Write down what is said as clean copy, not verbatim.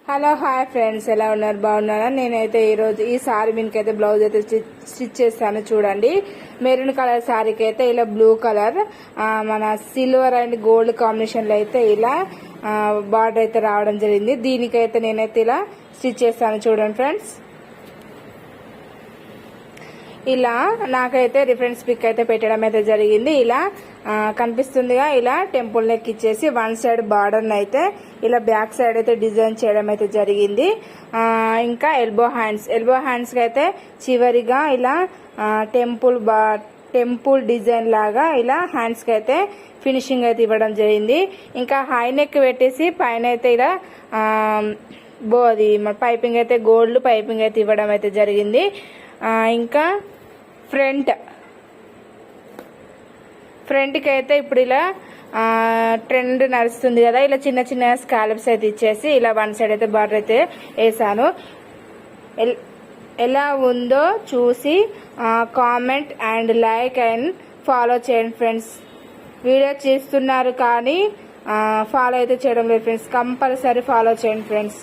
Hello hi friends, ఎలా ఉన్నారు? బాగున్నారా? నేనైతే ఈరోజు ఈ సారీ మీదకైతే బ్లౌజ్ అయితే స్టిచ్ చేస్తాను. చూడండి, మెరూన్ కలర్ సారీకి అయితే ఇలా బ్లూ కలర్ మన సిల్వర్ అండ్ గోల్డ్ కాంబినేషన్లో అయితే ఇలా బార్డర్ అయితే రావడం జరిగింది. దీనికైతే నేనైతే ఇలా స్టిచ్ చేస్తాను. చూడండి ఫ్రెండ్స్, ఇలా నాకైతే రిఫరెన్స్ పిక్ అయితే పెట్టడం అయితే జరిగింది. ఇలా కనిపిస్తుందిగా, ఇలా టెంపుల్ నెక్ ఇచ్చేసి వన్ సైడ్ బార్డర్ అయితే ఇలా బ్యాక్ సైడ్ అయితే డిజైన్ చేయడం అయితే జరిగింది. ఇంకా ఎల్బో హ్యాండ్స్కి అయితే చివరిగా ఇలా టెంపుల్ డిజైన్ లాగా ఇలా హ్యాండ్స్కి అయితే ఫినిషింగ్ అయితే ఇవ్వడం జరిగింది. ఇంకా హై నెక్ పెట్టేసి పైన అయితే ఇలా అది పైపింగ్ అయితే గోల్డ్ పైపింగ్ అయితే ఇవ్వడం అయితే జరిగింది. ఇంకా ఫ్రంట్కి అయితే ఇప్పుడు ఇలా ట్రెండ్ నడుస్తుంది కదా, ఇలా చిన్న చిన్న స్కాలప్స్ అయితే ఇచ్చేసి ఇలా వన్ సైడ్ అయితే బార్డర్ అయితే వేసాను. ఎలా ఉందో చూసి comment and like and follow చేయండి ఫ్రెండ్స్. వీడియో చేస్తున్నారు కానీ ఫాలో అయితే చేయడం లేదు ఫ్రెండ్స్. కంపల్సరీ ఫాలో చేయండి ఫ్రెండ్స్.